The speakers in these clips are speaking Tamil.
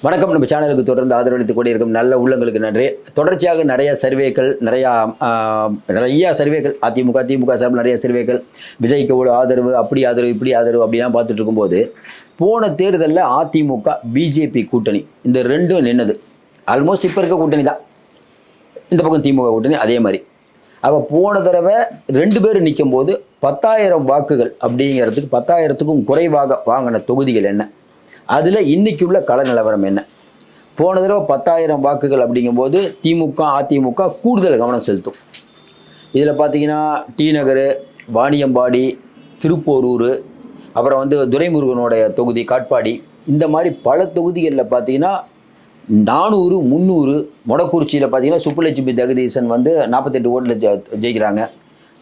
வணக்கம். நம்ம சேனலுக்கு தொடர்ந்து ஆதரவளித்துக் கொண்டிருக்கும் நல்ல உள்ளங்களுக்கு நன்றி. தொடர்ச்சியாக நிறைய சர்வேக்கள் திமுக சார்பில் நிறைய சர்வேக்கள் விஜய்க்கு ஒரு ஆதரவு, அப்படி ஆதரவு, இப்படி ஆதரவு அப்படிலாம் பார்த்துட்டு இருக்கும்போது போன தேர்தலில் அதிமுக பிஜேபி கூட்டணி இந்த ரெண்டும் நின்னது. ஆல்மோஸ்ட் இப்போ இருக்க கூட்டணி தான், இந்த பக்கம் திமுக கூட்டணி அதே மாதிரி. அப்போ போன தடவை 2 பேர் நிற்கும் போது 10,000 வாக்குகள் அப்படிங்கிறதுக்கு 10,000த்துக்கும் குறைவாக வாங்கின தொகுதிகள் என்ன, அதில் இன்னைக்கு உள்ள கள நிலவரம் என்ன? போன தடவை 10,000 வாக்குகள் அப்படிங்கும்போது திமுக அதிமுக கூடுதல் கவனம் செலுத்தும். இதில் பார்த்தீங்கன்னா டி நகர், வாணியம்பாடி, திருப்போரூர், அப்புறம் துரைமுருகனுடைய தொகுதி காட்பாடி, இந்த மாதிரி பல தொகுதிகளில் பார்த்தீங்கன்னா 400, 300. மொடக்குறிச்சியில் பார்த்தீங்கன்னா சுப்புலட்சுமி ஜெகதீசன் 48 ஓட்டில் ஜெயிக்கிறாங்க,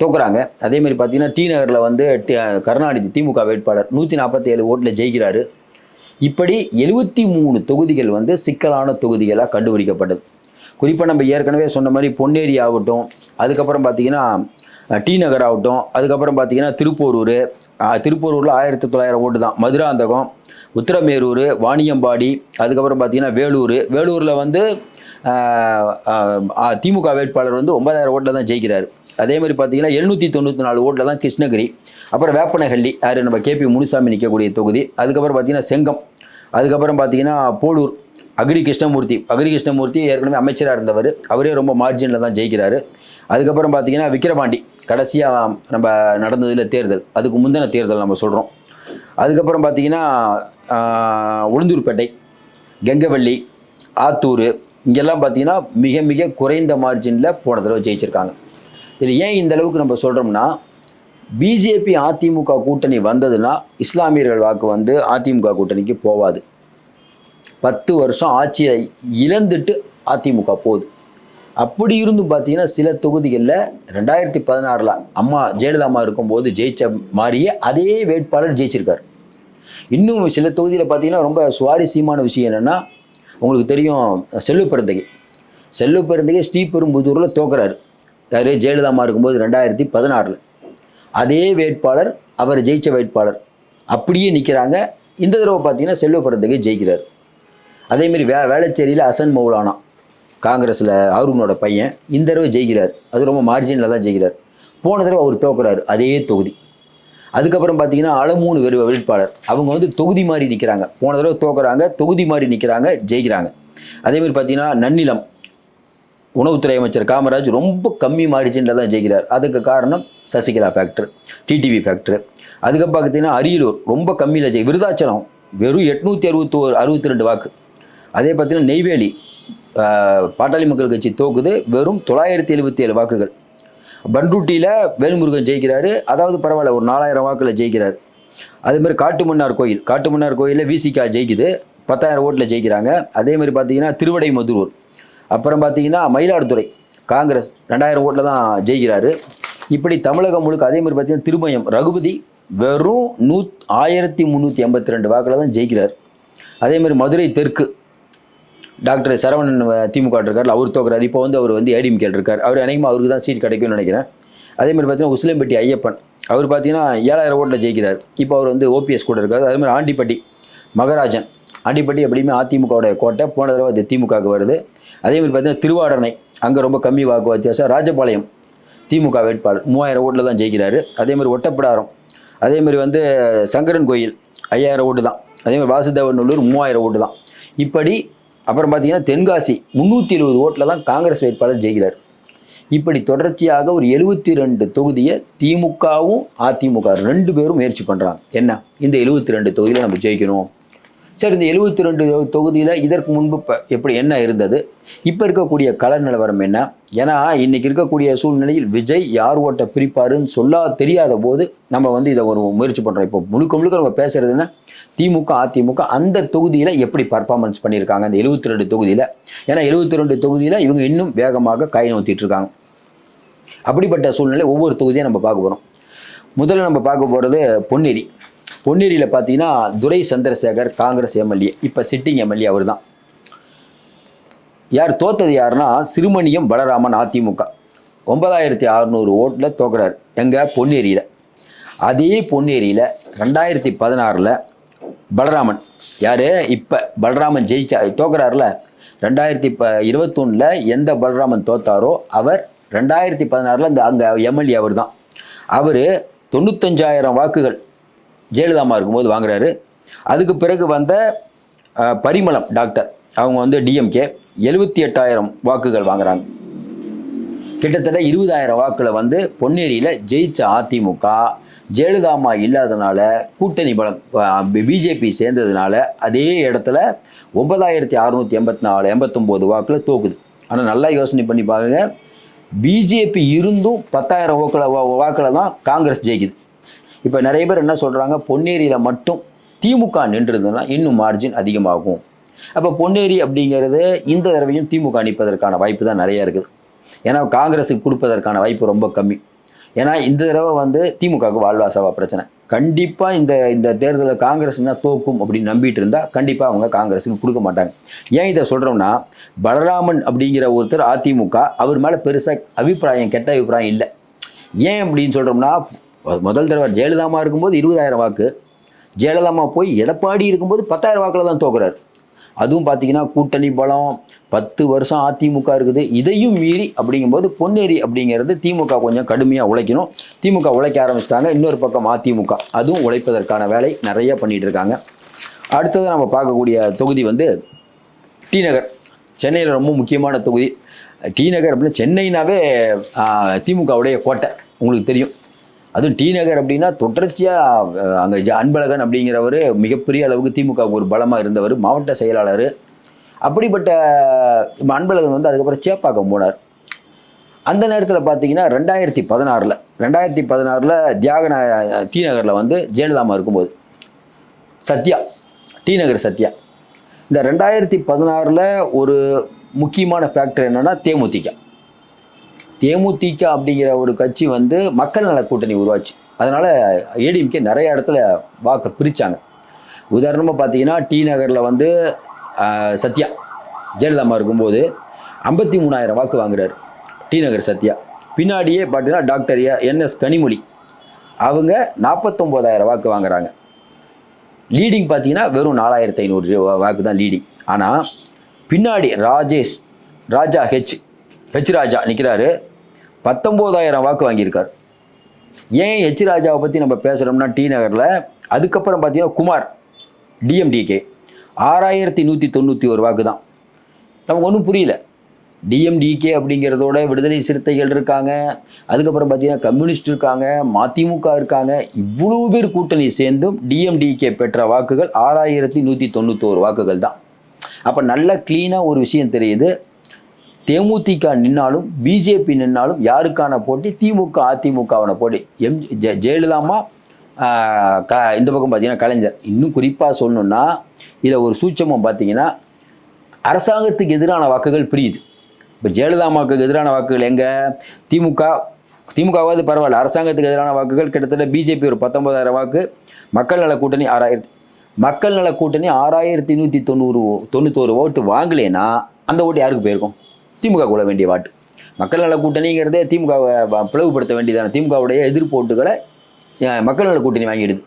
தோக்குறாங்க. அதேமாதிரி பார்த்தீங்கன்னா டி நகரில் கருணாநிதி திமுக வேட்பாளர் 147 ஓட்டில் ஜெயிக்கிறாரு. இப்படி 73 தொகுதிகள் சிக்கலான தொகுதிகளாக கண்டுபிடிக்கப்பட்டது. குறிப்பாக நம்ம ஏற்கனவே சொன்ன மாதிரி பொன்னேரி ஆகட்டும், அதுக்கப்புறம் பார்த்தீங்கன்னா டி நகர் ஆகட்டும், அதுக்கப்புறம் பார்த்தீங்கன்னா திருப்போரூரில் 1900 ஓட்டு தான். மதுராந்தகம், உத்திரமேரூர், வாணியம்பாடி, அதுக்கப்புறம் பார்த்தீங்கன்னா வேலூரில் திமுக வேட்பாளர் 9,000 ஓட்டில் தான் ஜெயிக்கிறார். அதே மாதிரி பார்த்தீங்கன்னா 794 ஓட்டில் தான் கிருஷ்ணகிரி. அப்புறம் வேப்பனஹள்ளி, யார் நம்ம கேபி முனுசாமி நிற்கக்கூடிய தொகுதி. அதுக்கப்புறம் பார்த்தீங்கன்னா செங்கம், அதுக்கப்புறம் பார்த்தீங்கன்னா போலூர் அக்ரி கிருஷ்ணமூர்த்தி ஏற்கனவே அமைச்சராக இருந்தவர், அவரே ரொம்ப மார்ஜினில் தான் ஜெயிக்கிறாரு. அதுக்கப்புறம் பார்த்தீங்கன்னா விக்கிரவாண்டி, கடைசியாக நம்ம நடந்ததில் தேர்தல், அதுக்கு முந்தின தேர்தல் நம்ம சொல்கிறோம். அதுக்கப்புறம் பார்த்தீங்கன்னா உளுந்தூர்பேட்டை, கெங்கவள்ளி, ஆத்தூர், இங்கெல்லாம் பார்த்தீங்கன்னா மிக மிக குறைந்த மார்ஜினில் போன தடவை ஜெயிச்சிருக்காங்க. இது ஏன் இந்த அளவுக்கு நம்ம சொல்கிறோம்னா, பிஜேபி அதிமுக கூட்டணி வந்ததுன்னா இஸ்லாமியர்கள் வாக்கு அதிமுக கூட்டணிக்கு போகாது. 10 வருஷம் ஆட்சியை இழந்துட்டு அதிமுக போகுது. அப்படி இருந்தும் பார்த்தீங்கன்னா சில தொகுதிகளில் 2016 அம்மா ஜெயலலிதா இருக்கும்போது ஜெயிச்ச மாதிரியே அதே வேட்பாளர் ஜெயிச்சிருக்கார். இன்னும் சில தொகுதியில் பார்த்தீங்கன்னா ரொம்ப சுவாரஸ்யமான விஷயம் என்னென்னா, உங்களுக்கு தெரியும் செல்வ பெருந்தகை ஸ்ரீபெரும்புதூரில் தோக்குறாரு. யார்? ஜெயலலிதா இருக்கும்போது 2016. அதே வேட்பாளர், அவர் ஜெயிச்ச வேட்பாளர் அப்படியே நிற்கிறாங்க. இந்த தடவை பார்த்தீங்கன்னா செல்வ பெருந்தகை ஜெயிக்கிறார். அதேமாரி வேளச்சேரியில் அசன் மௌலானா, காங்கிரஸில் அருணோட பையன், இந்த தடவை ஜெயிக்கிறார். அது ரொம்ப மார்ஜினில் தான் ஜெயிக்கிறார். போன தடவை அவர் தோக்குறாரு அதே தொகுதி. அதுக்கப்புறம் பார்த்தீங்கன்னா அலமூணு வேட்பாளர், அவங்க தொகுதி மாதிரி நிற்கிறாங்க. போன தடவை தோக்குறாங்க, தொகுதி மாதிரி நிற்கிறாங்க, ஜெயிக்கிறாங்க. அதேமாதிரி பார்த்தீங்கன்னா நன்னிலம், உணவுத்துறை அமைச்சர் காமராஜ் ரொம்ப கம்மி மார்ஜினில் தான் ஜெயிக்கிறார். அதுக்கு காரணம் சசிகலா ஃபேக்டர், டிடிவி ஃபேக்டர். அதுக்கப்புறம் பார்த்தீங்கன்னா அரியலூர் ரொம்ப கம்மியில் விருதாச்சலம் வெறும் 862 வாக்கு. அதே பார்த்தீங்கன்னா நெய்வேலி, பாட்டாளி மக்கள் கட்சி தோக்குது, வெறும் 977 வாக்குகள். பண்ருட்டியில் வேல்முருகன் ஜெயிக்கிறாரு, அதாவது பரவாயில்ல, ஒரு 4000 வாக்கில் ஜெயிக்கிறார். அதேமாதிரி காட்டுமன்னார் கோயிலில் விசிகா ஜெயிக்குது, 10,000 ஓட்டில் ஜெயிக்கிறாங்க. அதேமாதிரி பார்த்தீங்கன்னா திருவிடைமதுரூர், அப்புறம் பார்த்தீங்கன்னா மயிலாடுதுறை காங்கிரஸ் 2000 ஓட்டில் தான் ஜெயிக்கிறாரு. இப்படி தமிழகம் முழுக்க. அதே மாதிரி பார்த்தீங்கன்னா திருமயம் ரகுபதி வெறும் 1382 வாக்கில் தான் ஜெயிக்கிறார். அதேமாதிரி மதுரை தெற்கு டாக்டர் சரவணன் திமுக இருக்கார், அவர் தோக்குறாரு. இப்போ அவர் ஏடிஎம்கே இருக்கார், அவர் அநேகமாக அவருக்கு தான் சீட் கிடைக்கும்னு நினைக்கிறேன். அதேமாதிரி பார்த்தீங்கன்னா உசிலம்பட்டி ஐயப்பன், அவர் பார்த்தீங்கன்னா 7000 ஓட்டில் ஜெயிக்கிறார். இப்போ அவர் ஓபிஎஸ் கூட இருக்கார். அதேமாதிரி ஆண்டிப்பட்டி மகராஜன், ஆண்டிப்பட்டி எப்படியுமே அதிமுகவுடைய கோட்டை, போன தடவை அது திமுகவுக்கு வருது. அதேமாதிரி பார்த்தீங்கன்னா திருவாடனை, அங்கே ரொம்ப கம்மி வாக்கு வித்தியாசம். ராஜபாளையம் திமுக வேட்பாளர் 3000 ஓட்டில் தான் ஜெயிக்கிறாரு. அதேமாதிரி ஒட்டப்பிடாரம், அதேமாதிரி சங்கரன் கோயில் 5000 ஓட்டு தான். அதேமாதிரி வாசுதேவநல்லூர் 3000 ஓட்டு தான். இப்படி அப்புறம் பார்த்தீங்கன்னா தென்காசி 370 ஓட்டில் தான் காங்கிரஸ் வேட்பாளர் ஜெயிக்கிறார். இப்படி தொடர்ச்சியாக ஒரு 72 தொகுதியை திமுகவும் அதிமுக 2 பேரும் முயற்சி பண்ணுறாங்க. என்ன, இந்த 72 தொகுதியில் நம்ம ஜெயிக்கணும். சரி, இந்த 72 தொகுதியில் இதற்கு முன்பு எப்படி என்ன இருந்தது, இப்போ இருக்கக்கூடிய கள நிலவரம் என்ன? ஏன்னா இன்றைக்கி இருக்கக்கூடிய சூழ்நிலையில் விஜய் யார் ஓட்டை பிரிப்பாருன்னு தெரியாத போது நம்ம இதை ஒரு முயற்சி பண்ணுறோம். இப்போ முழுக்க நம்ம பேசுகிறதுன்னா திமுக அதிமுக அந்த தொகுதியில் எப்படி பர்ஃபார்மன்ஸ் பண்ணியிருக்காங்க அந்த 72 தொகுதியில். ஏன்னா 72 தொகுதியில் இவங்க இன்னும் வேகமாக காய் நோத்திட்டு இருக்காங்க. அப்படிப்பட்ட சூழ்நிலை ஒவ்வொரு தொகுதியும் நம்ம பார்க்க போகிறோம். முதல்ல நம்ம பார்க்க போகிறது பொன்னேரியில் பார்த்தீங்கன்னா துரை சந்திரசேகர் காங்கிரஸ் எம்எல்ஏ, இப்போ சிட்டிங் எம்எல்ஏ அவர் தான். தோத்தது யாருன்னா சிறுமணியம் பலராமன் அதிமுக 9600 ஓட்டில் தோக்குறாரு. எங்கே? பொன்னேரியில். அதே பொன்னேரியில் 2016 பலராமன் யார்? இப்போ பலராமன் ஜெயிச்சா தோக்குறாருல 2021 எந்த பலராமன் தோத்தாரோ அவர் 2016 இந்த அங்கே எம்எல்ஏ அவர் தான். அவர் 95,000 வாக்குகள் ஜெயலலிதாமா இருக்கும்போது வாங்குறாரு. அதுக்கு பிறகு வந்த பரிமளம் டாக்டர் அவங்க வந்து டிஎம்கே 78,000 வாக்குகள் வாங்குறாங்க. கிட்டத்தட்ட 20,000 வாக்கில் வந்து பொன்னேரியில் ஜெயிச்ச அதிமுக ஜெயலலிதாமா இல்லாதனால கூட்டணி பலம் பிஜேபி சேர்ந்ததுனால அதே இடத்துல 9,689 வாக்கில் தோக்குது. ஆனால் நல்லா யோசனை பண்ணி பாருங்க, பிஜேபி இருந்தும் 10,000 வாக்கில் தான் காங்கிரஸ் ஜெயிக்குது. இப்போ நிறைய பேர் என்ன சொல்கிறாங்க, பொன்னேரியில் மட்டும் திமுக நின்றுதுன்னா இன்னும் மார்ஜின் அதிகமாகும். அப்போ பொன்னேரி அப்படிங்கிறது இந்த தடவையும் திமுக நிற்பதற்கான வாய்ப்பு தான் நிறையா இருக்குது. ஏன்னா காங்கிரஸுக்கு கொடுப்பதற்கான வாய்ப்பு ரொம்ப கம்மி. ஏன்னா இந்த தடவை வந்து திமுகவுக்கு வாழ்வாசாவா பிரச்சனை. கண்டிப்பாக இந்த தேர்தலில் காங்கிரஸ் என்ன தோக்கும் அப்படின்னு நம்பிட்டு இருந்தால் கண்டிப்பாக அவங்க காங்கிரஸுக்கு கொடுக்க மாட்டாங்க. ஏன் இதை சொல்கிறோம்னா, பலராமன் அப்படிங்கிற ஒருத்தர் அதிமுக அவர் மேலே பெருசாக கெட்ட அபிப்பிராயம் இல்லை. ஏன் அப்படின்னு சொல்கிறோம்னா, முதல் தடவை ஜெயலலிதாமா இருக்கும்போது 20,000 வாக்கு, ஜெயலலிதாமா போய் எடப்பாடி இருக்கும்போது 10,000 வாக்கில் தான் தோக்குறாரு. அதுவும் பார்த்தீங்கன்னா கூட்டணி பலம் 10 வருஷம் அதிமுக இருக்குது. இதையும் மீறி அப்படிங்கும்போது பொன்னேரி அப்படிங்கிறது திமுக கொஞ்சம் கடுமையாக உழைக்கணும். திமுக உழைக்க ஆரம்பிச்சிட்டாங்க. இன்னொரு பக்கம் அதிமுக அதுவும் உழைப்பதற்கான வேலை நிறைய பண்ணிகிட்டு இருக்காங்க. அடுத்தது நம்ம பார்க்கக்கூடிய தொகுதி வந்து டி நகர். சென்னையில் ரொம்ப முக்கியமான தொகுதி டி நகர். அப்படின்னு சென்னைனாவே திமுகவுடைய கோட்டை உங்களுக்கு தெரியும். அதுவும் டி நகர் அப்படின்னா தொடர்ச்சியாக அங்கே அன்பழகன் அப்படிங்கிறவர் மிகப்பெரிய அளவுக்கு திமுகவுக்கு ஒரு பலமாக இருந்தவர், மாவட்ட செயலாளர். அப்படிப்பட்ட அன்பழகன் வந்து அதுக்கப்புறம் சேப்பாக்கம் போனார். அந்த நேரத்தில் பார்த்தீங்கன்னா 2016 டி நகரில் வந்து ஜெயலலிதாமா இருக்கும்போது சத்யா, டி நகர் சத்யா. இந்த 2016 ஒரு முக்கியமான ஃபேக்டர் என்னென்னா தேமுதிக அப்படிங்கிற ஒரு கட்சி வந்து மக்கள் நல கூட்டணி உருவாச்சு. அதனால் ஏடிஎம்கே நிறைய இடத்துல வாக்கை பிரித்தாங்க. உதாரணமாக பார்த்தீங்கன்னா டி நகரில் வந்து சத்யா ஜெயலலிதாமா இருக்கும்போது 53,000 வாக்கு வாங்குறாரு டி நகர் சத்யா. பின்னாடியே பார்த்தீங்கன்னா டாக்டர் NS கனிமொழி அவங்க 49,000 வாக்கு வாங்குறாங்க. லீடிங் பார்த்தீங்கன்னா வெறும் 4,500 வாக்கு தான் லீடிங். ஆனால் பின்னாடி ராஜா ஹெச் ராஜா நிற்கிறாரு, 19,000 வாக்கு வாங்கியிருக்கார். ஏன் ஹெச் ராஜாவை பற்றி நம்ம பேசுகிறோம்னா டி நகரில் அதுக்கப்புறம் பார்த்தீங்கன்னா குமார் டிஎம்டிகே 6,191 வாக்கு தான். நமக்கு ஒன்றும் புரியல. டிஎம்டிகே அப்படிங்கிறதோட விடுதலை சிறுத்தைகள் இருக்காங்க, அதுக்கப்புறம் பார்த்தீங்கன்னா கம்யூனிஸ்ட் இருக்காங்க, மதிமுக இருக்காங்க. இவ்வளோ பேர் கூட்டணி சேர்ந்தும் டிஎம்டிகே பெற்ற வாக்குகள் 6,191 வாக்குகள் தான். அப்போ நல்ல க்ளீனாக ஒரு விஷயம் தெரியுது, தேமுதிக நின்னாலும் பிஜேபி நின்னாலும் யாருக்கான போட்டி? திமுக அதிமுகவான போட்டி. ஜெயலலிதாமா இந்த பக்கம் பார்த்தீங்கன்னா கலைஞர். இன்னும் குறிப்பாக சொல்லணுன்னா இதில் ஒரு சூட்சமம் பார்த்தீங்கன்னா அரசாங்கத்துக்கு எதிரான வாக்குகள் பிரியுது. இப்போ ஜெயலலிதாமாவுக்கு எதிரான வாக்குகள் எங்கே? திமுகவாவது பரவாயில்ல, அரசாங்கத்துக்கு எதிரான வாக்குகள் கிட்டத்தட்ட பிஜேபி ஒரு 19,000 வாக்கு, மக்கள் நல கூட்டணி 6,191 ஓட்டு வாங்கலைன்னா அந்த ஓட்டு யாருக்கு போயிருக்கும்? திமுக கொள்ள வேண்டிய வாட்டு. மக்கள் நல கூட்டணிங்கிறதே திமுகவை பிளவுபடுத்த வேண்டியதான திமுகவுடைய எதிர்ப்பு ஓட்டுகளை மக்கள் நல கூட்டணி வாங்கிடுது.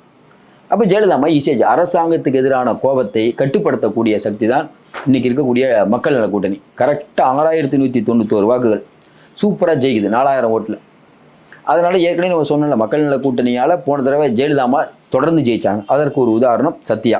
அப்போ ஜெயலலிதாமா ஈஸியாக அரசாங்கத்துக்கு எதிரான கோபத்தை கட்டுப்படுத்தக்கூடிய சக்தி தான் இன்றைக்கி இருக்கக்கூடிய மக்கள் நல கூட்டணி. கரெக்டாக 6,191 வாக்குகள் சூப்பராக ஜெயிக்குது 4,000 ஓட்டில். அதனால் ஏற்கனவே நம்ம சொன்னல மக்கள் நல கூட்டணியால் போன தடவை ஜெயலலிதாமா தொடர்ந்து ஜெயித்தாங்க. அதற்கு ஒரு உதாரணம் சத்யா.